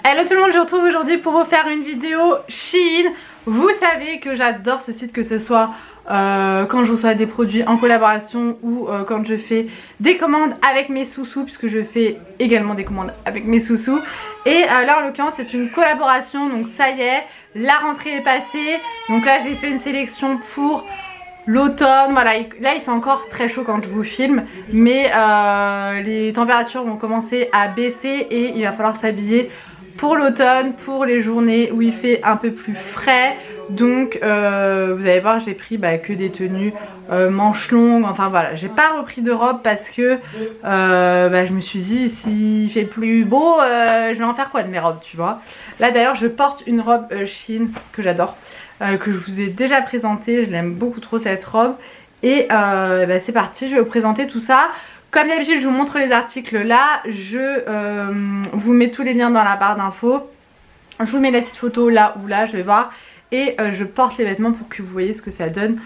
Hello tout le monde, je vous retrouve aujourd'hui pour vous faire une vidéo Shein. Vous savez que j'adore ce site, que ce soit quand je reçois des produits en collaboration ou quand je fais des commandes avec mes sous-sous, puisque je fais également des commandes avec mes sous-sous. Et là en l'occurrence c'est une collaboration, donc ça y est, la rentrée est passée. Donc là j'ai fait une sélection pour l'automne, voilà. Là il fait encore très chaud quand je vous filme, mais les températures vont commencer à baisser et il va falloir s'habiller pour l'automne, pour les journées où il fait un peu plus frais. Donc vous allez voir, j'ai pris que des tenues manches longues, enfin voilà. J'ai pas repris de robe parce que je me suis dit, s'il fait plus beau, je vais en faire quoi de mes robes, tu vois. Là d'ailleurs je porte une robe Shein que j'adore, que je vous ai déjà présentée. Je l'aime beaucoup trop cette robe. Et c'est parti, je vais vous présenter tout ça. Comme d'habitude, je vous montre les articles là. Je vous mets tous les liens dans la barre d'infos. Je vous mets la petite photo là ou là, je vais voir. Et je porte les vêtements pour que vous voyez ce que ça donne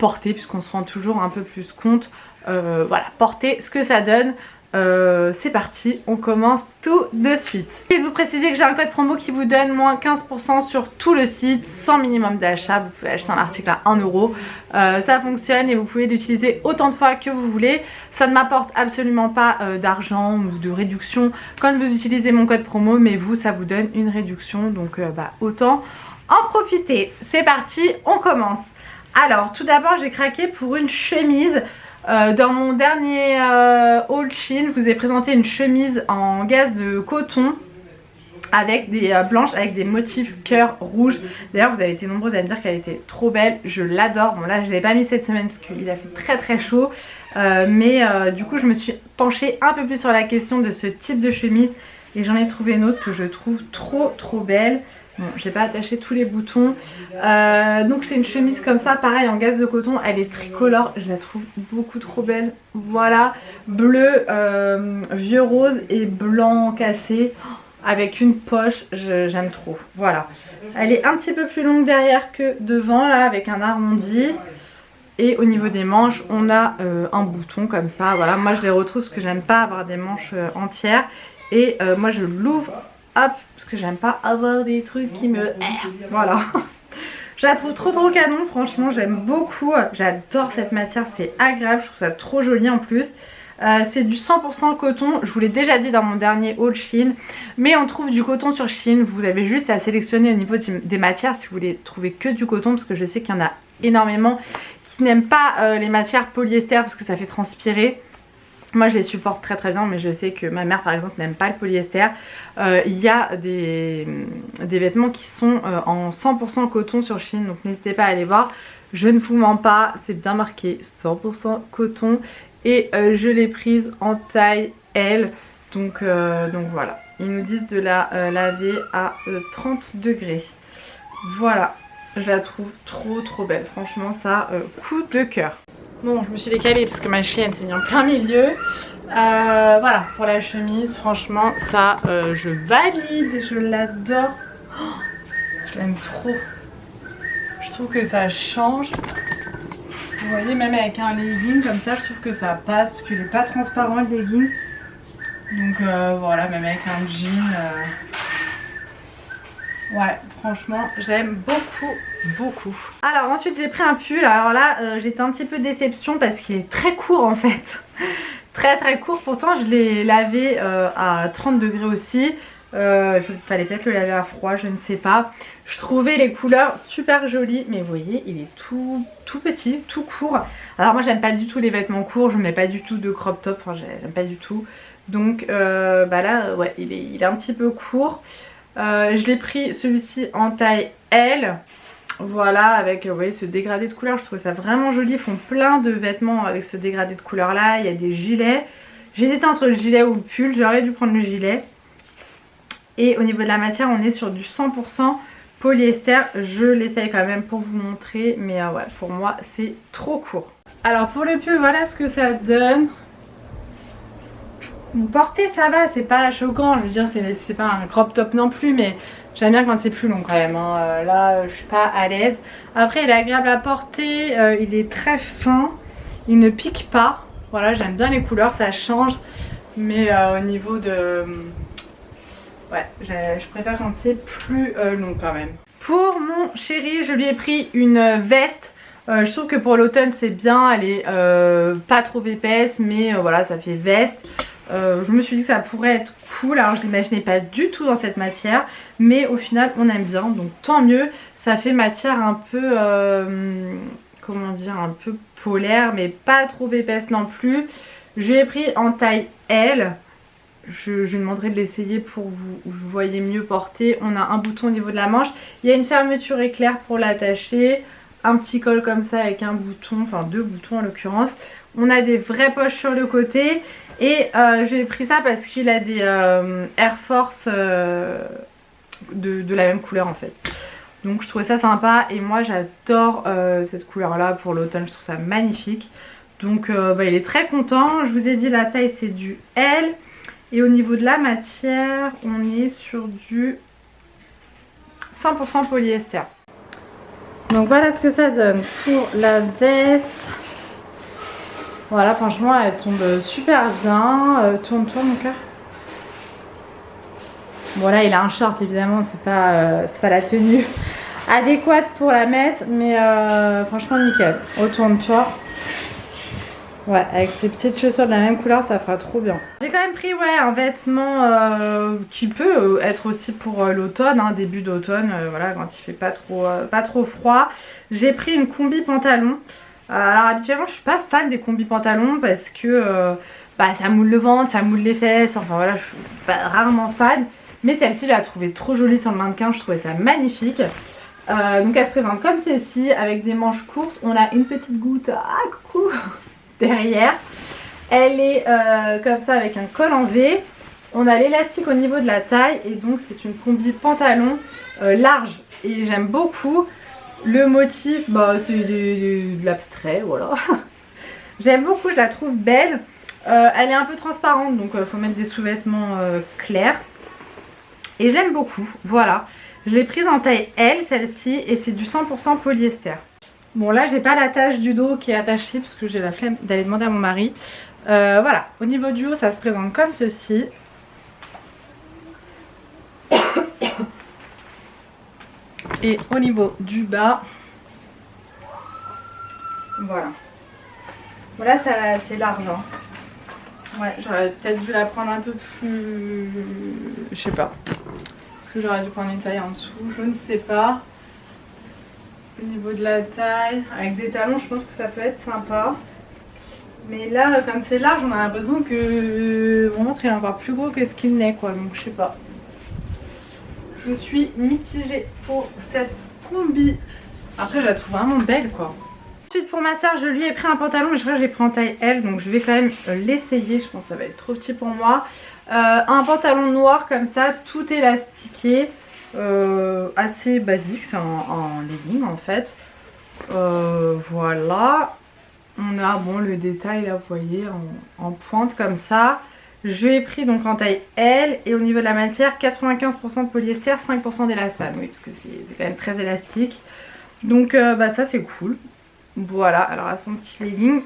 porter, puisqu'on se rend toujours un peu plus compte. Voilà, porter ce que ça donne. C'est parti, on commence tout de suite. Je vais vous préciser que j'ai un code promo qui vous donne moins 15% sur tout le site, sans minimum d'achat. Vous pouvez acheter un article à 1 €. Ça fonctionne et vous pouvez l'utiliser autant de fois que vous voulez. Ça ne m'apporte absolument pas d'argent ou de réduction quand vous utilisez mon code promo, mais vous, ça vous donne une réduction, donc autant en profiter. C'est parti, on commence. Alors tout d'abord j'ai craqué pour une chemise. Dans mon dernier haul Shein, je vous ai présenté une chemise en gaze de coton avec des blanches avec des motifs cœur rouge. D'ailleurs vous avez été nombreuses à me dire qu'elle était trop belle, je l'adore. Bon là je ne l'ai pas mis cette semaine parce qu'il a fait très très chaud, du coup je me suis penchée un peu plus sur la question de ce type de chemise et j'en ai trouvé une autre que je trouve trop belle. Bon, j'ai pas attaché tous les boutons. Donc c'est une chemise comme ça, pareil en gaze de coton. Elle est tricolore, je la trouve beaucoup trop belle. Voilà, bleu, vieux rose et blanc cassé, avec une poche, j'aime trop. Voilà, elle est un petit peu plus longue derrière que devant là, avec un arrondi. Et au niveau des manches, on a un bouton comme ça. Voilà, moi je les retrousse parce que j'aime pas avoir des manches entières. Et moi je l'ouvre. Hop, parce que j'aime pas avoir des trucs qui me... Voilà. Je la trouve trop canon, franchement, j'aime beaucoup. J'adore cette matière, c'est agréable, je trouve ça trop joli en plus. C'est du 100% coton, je vous l'ai déjà dit dans mon dernier haul Shein. Mais on trouve du coton sur Shein, vous avez juste à sélectionner au niveau des matières si vous voulez trouver que du coton. Parce que je sais qu'il y en a énormément qui n'aiment pas les matières polyester parce que ça fait transpirer. Moi je les supporte très bien, mais je sais que ma mère par exemple n'aime pas le polyester. Il y a des vêtements qui sont en 100% coton sur Shein, donc n'hésitez pas à aller voir. Je ne vous mens pas, c'est bien marqué 100% coton. Et je l'ai prise en taille L, donc voilà. Ils nous disent de la laver à 30 degrés. Voilà, je la trouve trop belle, franchement ça, coup de cœur. Bon, je me suis décalée parce que ma chienne s'est mise en plein milieu. Voilà, pour la chemise, franchement, ça, je valide, je l'adore. Oh, je l'aime trop. Je trouve que ça change. Vous voyez, même avec un legging comme ça, je trouve que ça passe, parce qu'il n'est pas transparent le legging. Donc voilà, même avec un jean. Ouais, franchement, j'aime beaucoup. Alors ensuite j'ai pris un pull. Alors là j'étais un petit peu déception parce qu'il est très court en fait. très court, pourtant je l'ai lavé à 30 degrés aussi. Il fallait peut-être le laver à froid, je ne sais pas. Je trouvais les couleurs super jolies, mais vous voyez il est tout petit, tout court. Alors moi j'aime pas du tout les vêtements courts, je ne mets pas du tout de crop top, enfin j'aime pas du tout. Donc là ouais il est un petit peu court. Je l'ai pris celui-ci en taille L. Voilà, avec vous voyez ce dégradé de couleur, je trouve ça vraiment joli. Ils font plein de vêtements avec ce dégradé de couleur là. Il y a des gilets. J'hésitais entre le gilet ou le pull, j'aurais dû prendre le gilet. Et au niveau de la matière, on est sur du 100% polyester. Je l'essaye quand même pour vous montrer, mais ouais, pour moi c'est trop court. Alors pour le pull, voilà ce que ça donne. Porter ça va, c'est pas choquant, je veux dire c'est pas un crop top non plus, mais j'aime bien quand c'est plus long quand même, hein. Là je suis pas à l'aise. Après il est agréable à porter, il est très fin, il ne pique pas. Voilà, j'aime bien les couleurs, ça change, mais au niveau de Ouais, je préfère quand c'est plus long quand même. Pour mon chéri, je lui ai pris une veste. Je trouve que pour l'automne c'est bien, elle est pas trop épaisse, mais voilà, ça fait veste. Je me suis dit que ça pourrait être cool. Alors je l'imaginais pas du tout dans cette matière, mais au final on aime bien, donc tant mieux. Ça fait matière un peu, comment dire, un peu polaire, mais pas trop épaisse non plus. J'ai pris en taille L. Je lui demanderai de l'essayer pour que vous voyez mieux porter. On a un bouton au niveau de la manche. Il y a une fermeture éclair pour l'attacher. Un petit col comme ça avec un bouton, enfin 2 boutons en l'occurrence. On a des vraies poches sur le côté. Et j'ai pris ça parce qu'il a des Air Force de la même couleur en fait. Donc je trouvais ça sympa et moi j'adore cette couleur là pour l'automne, je trouve ça magnifique. Donc il est très content. Je vous ai dit la taille c'est du L. Et au niveau de la matière, on est sur du 100% polyester. Donc voilà ce que ça donne pour la veste. Voilà, franchement elle tombe super bien. Tourne-toi mon cœur. Bon là il a un short évidemment, c'est pas la tenue adéquate pour la mettre. Mais franchement nickel. Retourne-toi. Ouais, avec ces petites chaussures de la même couleur, ça fera trop bien. J'ai quand même pris un vêtement qui peut être aussi pour l'automne, hein, début d'automne, voilà, quand il fait pas trop froid. J'ai pris une combi pantalon. Alors habituellement, je suis pas fan des combis pantalons parce que ça moule le ventre, ça moule les fesses, enfin voilà, je suis rarement fan. Mais celle-ci, je la trouvais trop jolie sur le mannequin, je trouvais ça magnifique. Donc elle se présente comme ceci, avec des manches courtes. On a une petite goutte, ah coucou, derrière. Elle est comme ça avec un col en V. On a l'élastique au niveau de la taille et donc c'est une combi pantalon large et j'aime beaucoup. Le motif, c'est de l'abstrait, voilà. J'aime beaucoup, je la trouve belle. Elle est un peu transparente donc il faut mettre des sous-vêtements clairs. Et je l'aime beaucoup, voilà. Je l'ai prise en taille L celle-ci et c'est du 100% polyester. Bon là j'ai pas la tache du dos qui est attachée parce que j'ai la flemme d'aller demander à mon mari. Voilà, au niveau du haut ça se présente comme ceci. Et au niveau du bas, voilà. Voilà, c'est large. Hein. Ouais, j'aurais peut-être dû la prendre un peu plus... Je sais pas. Est-ce que j'aurais dû prendre une taille en dessous? Je ne sais pas. Au niveau de la taille, avec des talons, je pense que ça peut être sympa. Mais là, comme c'est large, on a l'impression que mon ventre est encore plus gros que ce qu'il n'est, quoi. Donc, je sais pas. Je suis mitigée pour cette combi. Après, je la trouve vraiment belle, quoi. Ensuite, pour ma soeur, je lui ai pris un pantalon, mais je crois que je l'ai pris en taille L. Donc, je vais quand même l'essayer. Je pense que ça va être trop petit pour moi. Un pantalon noir, comme ça, tout élastiqué. Assez basique, c'est en legging en fait. Voilà. On a le détail là, vous voyez, en pointe comme ça. Je l'ai pris donc en taille L et au niveau de la matière 95% de polyester, 5% d'élastane. Oui, parce que c'est quand même très élastique. Donc ça c'est cool. Voilà, alors à son petit legging.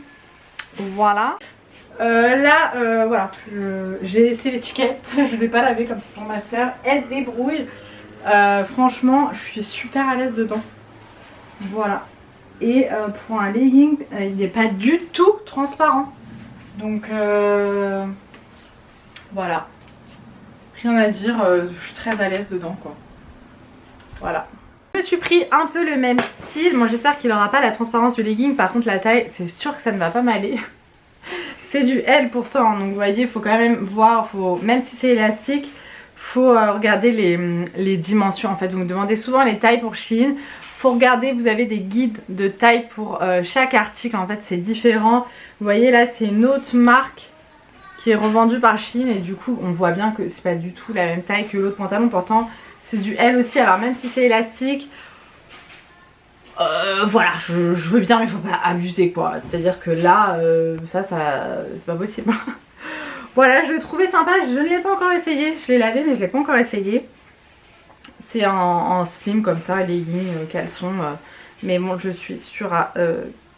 Voilà. Voilà, j'ai laissé l'étiquette. Je ne vais pas laver comme c'est pour ma soeur. Elle se débrouille. Franchement, je suis super à l'aise dedans. Voilà. Et pour un legging, il n'est pas du tout transparent. Donc voilà. Rien à dire, je suis très à l'aise dedans quoi. Voilà. Je me suis pris un peu le même style. Moi j'espère qu'il n'aura pas la transparence du legging. Par contre la taille, c'est sûr que ça ne va pas m'aller. C'est du L pourtant. Donc vous voyez, il faut quand même voir. Même si c'est élastique, faut regarder les dimensions en fait. Vous me demandez souvent les tailles pour Shein. Faut regarder, vous avez des guides de taille pour chaque article. En fait c'est différent. Vous voyez là c'est une autre marque qui est revendue par Shein. Et du coup on voit bien que c'est pas du tout la même taille que l'autre pantalon. Pourtant c'est du L aussi. Alors même si c'est élastique, voilà, je veux bien mais faut pas abuser quoi. C'est à dire que là ça c'est pas possible. Voilà, je le trouvais sympa, je ne l'ai pas encore essayé. Je l'ai lavé mais je ne l'ai pas encore essayé. C'est en slim comme ça, leggings, caleçon. Mais bon, je suis sûre à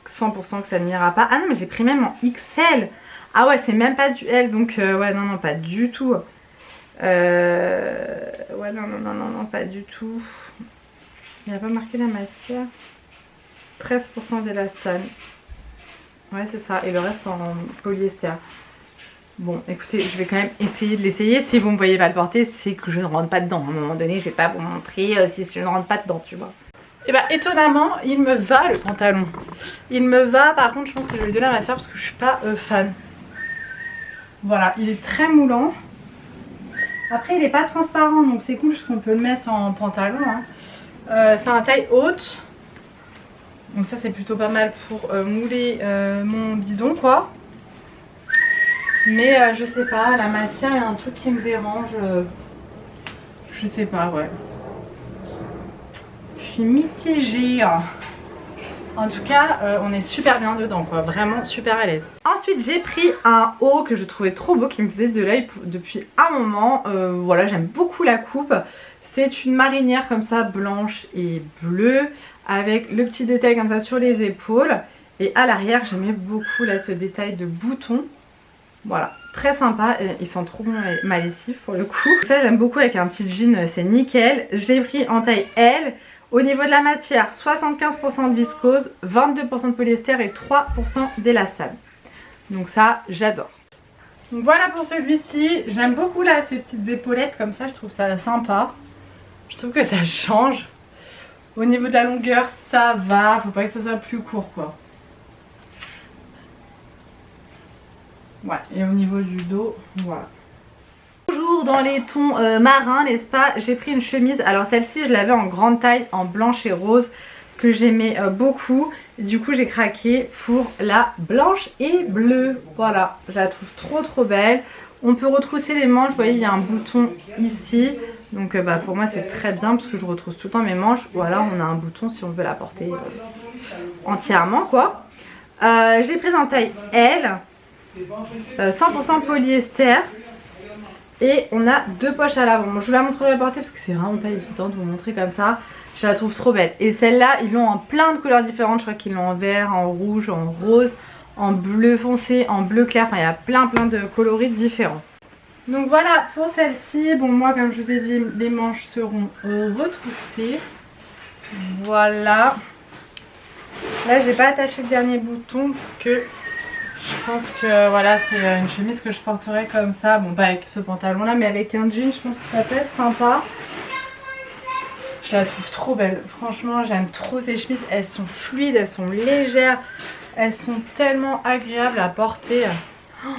100% que ça n'ira pas. Ah non, mais j'ai pris même en XL. Ah ouais, c'est même pas du L. Donc ouais, non, pas du tout. Ouais, non, pas du tout. Il n'y a pas marqué la matière. 13% d'élastane. Ouais, c'est ça. Et le reste en polyester. Bon, écoutez, je vais quand même essayer de l'essayer. Si vous ne me voyez pas le porter, c'est que je ne rentre pas dedans. À un moment donné, je vais pas vous montrer si je ne rentre pas dedans, tu vois. Et bah, étonnamment, il me va le pantalon. Il me va. Par contre, je pense que je vais le donner à ma soeur parce que je suis pas fan. Voilà, il est très moulant. Après, il n'est pas transparent, donc c'est cool parce qu'on peut le mettre en pantalon. Hein. C'est un taille haute. Donc ça, c'est plutôt pas mal pour mouler mon bidon, quoi. Mais je sais pas, la matière, il y a un truc qui me dérange. Je sais pas, ouais. Je suis mitigée. En tout cas, on est super bien dedans, quoi. Vraiment super à l'aise. Ensuite, j'ai pris un haut que je trouvais trop beau, qui me faisait de l'œil depuis un moment. Voilà, j'aime beaucoup la coupe. C'est une marinière comme ça, blanche et bleue, avec le petit détail comme ça sur les épaules. Et à l'arrière, j'aimais beaucoup là ce détail de bouton. Voilà, très sympa. Et ils sont trop malessifs pour le coup. Ça, j'aime beaucoup avec un petit jean, c'est nickel. Je l'ai pris en taille L. Au niveau de la matière, 75% de viscose, 22% de polyester et 3% d'élastane. Donc ça, j'adore. Donc voilà pour celui-ci. J'aime beaucoup là ces petites épaulettes comme ça, je trouve ça sympa. Je trouve que ça change. Au niveau de la longueur, ça va. Faut pas que ça soit plus court, quoi. Ouais, et au niveau du dos, voilà. Toujours dans les tons marins, n'est-ce pas? J'ai pris une chemise. Alors celle-ci, je l'avais en grande taille, en blanche et rose, que j'aimais beaucoup. Et du coup, j'ai craqué pour la blanche et bleue. Voilà, je la trouve trop belle. On peut retrousser les manches. Vous voyez, il y a un bouton ici. Donc pour moi, c'est très bien parce que je retrousse tout le temps mes manches. Ou alors, on a un bouton si on veut la porter entièrement, quoi. Je l'ai prise en taille L. 100% polyester. Et on a deux poches à l'avant. Bon, je vous la montrerai portée parce que c'est vraiment pas évident de vous montrer comme ça. Je la trouve trop belle. Et celle-là, ils l'ont en plein de couleurs différentes. Je crois qu'ils l'ont en vert, en rouge, en rose, en bleu foncé, en bleu clair. Enfin, il y a plein de coloris différents. Donc voilà pour celle-ci. Bon, moi, comme je vous ai dit, les manches seront retroussées. Voilà. Là, je vais pas attacher le dernier bouton parce que je pense que voilà, c'est une chemise que je porterai comme ça. Bon, pas avec ce pantalon là, mais avec un jean, je pense que ça peut être sympa. Je la trouve trop belle. Franchement, j'aime trop ces chemises. Elles sont fluides, elles sont légères. Elles sont tellement agréables à porter. Oh,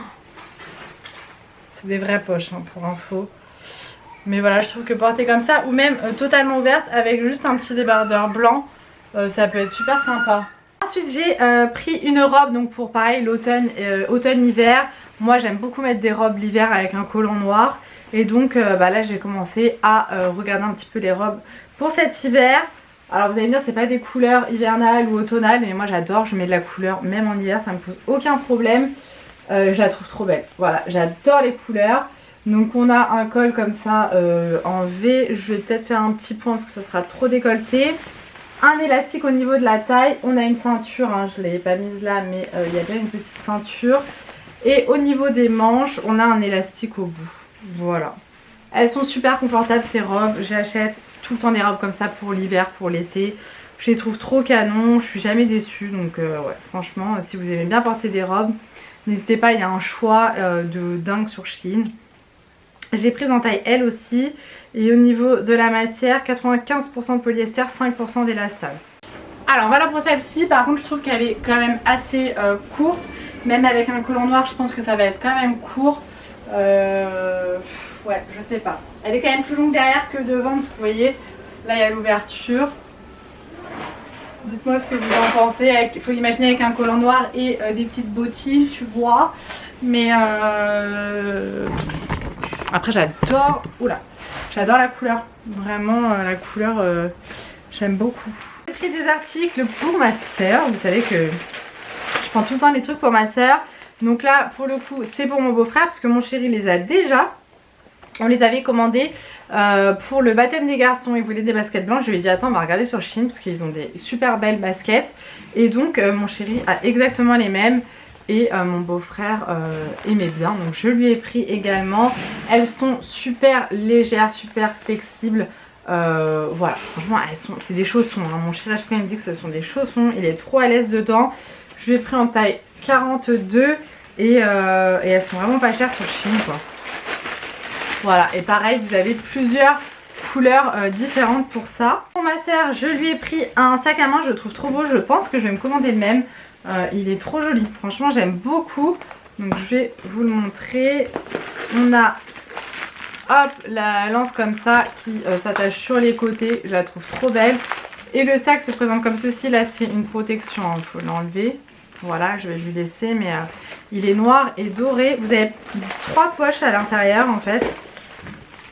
c'est des vraies poches hein, pour info. Mais voilà, je trouve que porter comme ça, ou même totalement ouverte avec juste un petit débardeur blanc, ça peut être super sympa. Ensuite j'ai pris une robe donc pour pareil l'automne, automne-hiver. Moi j'aime beaucoup mettre des robes l'hiver avec un collant noir. Et donc là j'ai commencé à regarder un petit peu les robes pour cet hiver. Alors vous allez me dire c'est pas des couleurs hivernales ou automnales, mais moi j'adore, je mets de la couleur même en hiver, ça me pose aucun problème. Je la trouve trop belle, voilà, j'adore les couleurs. Donc on a un col comme ça en V, je vais peut-être faire un petit point parce que ça sera trop décolleté. Un élastique au niveau de la taille, on a une ceinture, hein, je ne l'ai pas mise là mais il y a bien une petite ceinture. Et au niveau des manches, on a un élastique au bout, voilà. Elles sont super confortables ces robes, j'achète tout le temps des robes comme ça pour l'hiver, pour l'été. Je les trouve trop canon, je suis jamais déçue, donc ouais, franchement, si vous aimez bien porter des robes, n'hésitez pas, il y a un choix de dingue sur Shein. Je l'ai prise en taille L aussi. Et au niveau de la matière, 95% de polyester, 5% d'élastane. Alors voilà pour celle-ci. Par contre, je trouve qu'elle est quand même assez courte. Même avec un collant noir, je pense que ça va être quand même court. Ouais, je sais pas. Elle est quand même plus longue derrière que devant. Parce que vous voyez, là il y a l'ouverture. Dites-moi ce que vous en pensez. Il faut l'imaginer avec un collant noir et des petites bottines, tu vois. Mais après j'adore. Oula. J'adore la couleur, vraiment la couleur, j'aime beaucoup. J'ai pris des articles pour ma soeur, vous savez que je prends tout le temps des trucs pour ma soeur. Donc là, pour le coup, c'est pour mon beau-frère parce que mon chéri les a déjà. On les avait commandés pour le baptême des garçons, il voulait des baskets blanches. Je lui ai dit attends, on va regarder sur Shein parce qu'ils ont des super belles baskets. Et donc mon chéri a exactement les mêmes. et mon beau-frère aimait bien, donc je lui ai pris également. Elles sont super légères, super flexibles. Voilà, franchement c'est des chaussons, hein. Mon chirurgien me dit que ce sont des chaussons, il est trop à l'aise dedans. Je lui ai pris en taille 42 et elles sont vraiment pas chères sur Shein quoi. Voilà, et pareil vous avez plusieurs couleurs différentes pour ça. Pour ma soeur, je lui ai pris un sac à main, je le trouve trop beau, je pense que je vais me commander le même. Il est trop joli, franchement j'aime beaucoup. Donc je vais vous le montrer. On a hop la lance comme ça qui s'attache sur les côtés, je la trouve trop belle. Et le sac se présente comme ceci, là c'est une protection, il faut l'enlever. Voilà, je vais lui laisser, mais il est noir et doré. Vous avez 3 poches à l'intérieur en fait.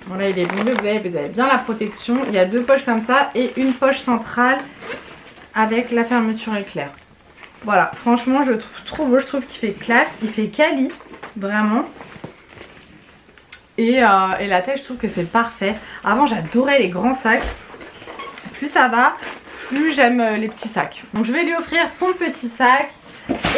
Bon là il est bleu, vous avez bien la protection. Il y a 2 poches comme ça et une poche centrale avec la fermeture éclair. Voilà, franchement je le trouve trop beau, je trouve qu'il fait classe, il fait quali, vraiment. Et la taille je trouve que c'est parfait. Avant j'adorais les grands sacs. Plus ça va, plus j'aime les petits sacs. Donc je vais lui offrir son petit sac.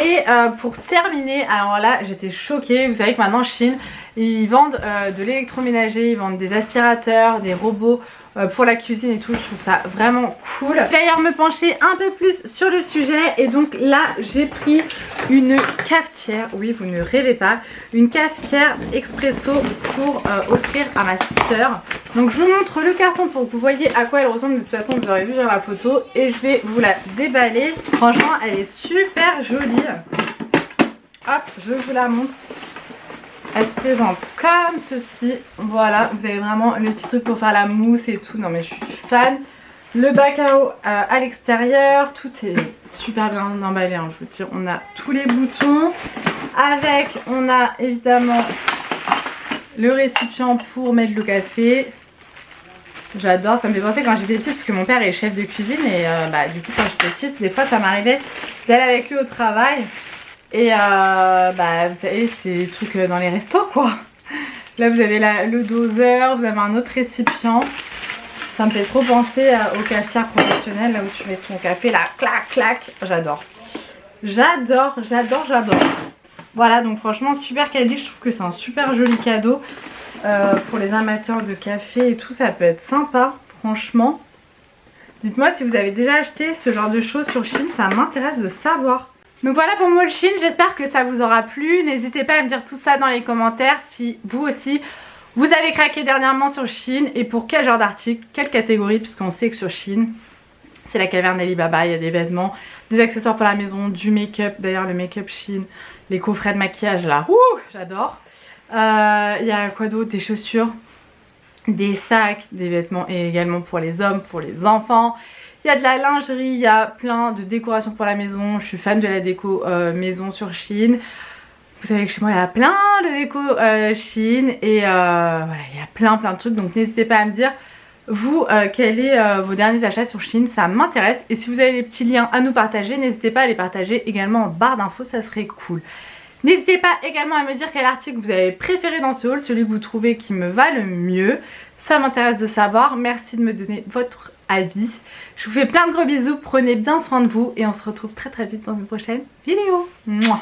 Et pour terminer, alors là j'étais choquée, vous savez que maintenant Shein ils vendent de l'électroménager, ils vendent des aspirateurs, des robots pour la cuisine et tout, je trouve ça vraiment cool. D'ailleurs me pencher un peu plus sur le sujet et donc là j'ai pris une cafetière, oui vous ne rêvez pas, une cafetière expresso pour offrir à ma soeur. Donc je vous montre le carton pour que vous voyez à quoi elle ressemble, de toute façon vous aurez vu sur la photo et je vais vous la déballer. Franchement elle est super jolie. Hop, je vous la montre. Elle se présente comme ceci. Voilà, vous avez vraiment le petit truc pour faire la mousse et tout. Non mais je suis fan. Le bac à eau à l'extérieur. Tout est super bien emballé, hein, je vous dis. On a tous les boutons. Avec, on a évidemment le récipient pour mettre le café. J'adore, ça me fait penser quand j'étais petite parce que mon père est chef de cuisine et du coup quand j'étais petite, des fois ça m'arrivait d'aller avec lui au travail et vous savez c'est des trucs dans les restos quoi. Là vous avez le doseur, vous avez un autre récipient. Ça me fait trop penser aux cafetières professionnelles là où tu mets ton café là, clac clac, j'adore. J'adore, j'adore, j'adore. Voilà donc franchement super quali, je trouve que c'est un super joli cadeau. Pour les amateurs de café et tout, ça peut être sympa, franchement. Dites-moi si vous avez déjà acheté ce genre de choses sur Shein, ça m'intéresse de savoir. Donc voilà pour mon Shein, j'espère que ça vous aura plu. N'hésitez pas à me dire tout ça dans les commentaires si vous aussi vous avez craqué dernièrement sur Shein et pour quel genre d'article, quelle catégorie, puisqu'on sait que sur Shein c'est la caverne d'Alibaba, il y a des vêtements, des accessoires pour la maison, du make-up. D'ailleurs le make-up Shein, les coffrets de maquillage là, j'adore. Il y a quoi d'autre, des chaussures, des sacs, des vêtements et également pour les hommes, pour les enfants. Il y a de la lingerie, il y a plein de décorations pour la maison. Je suis fan de la déco maison sur Shein. Vous savez que chez moi il y a plein de déco Shein et voilà, il y a plein de trucs. Donc n'hésitez pas à me dire vous quels sont vos derniers achats sur Shein, ça m'intéresse. Et si vous avez des petits liens à nous partager, n'hésitez pas à les partager également en barre d'infos, ça serait cool. N'hésitez pas également à me dire quel article vous avez préféré dans ce haul, celui que vous trouvez qui me va le mieux. Ça m'intéresse de savoir. Merci de me donner votre avis. Je vous fais plein de gros bisous, prenez bien soin de vous et on se retrouve très vite dans une prochaine vidéo. Mouah.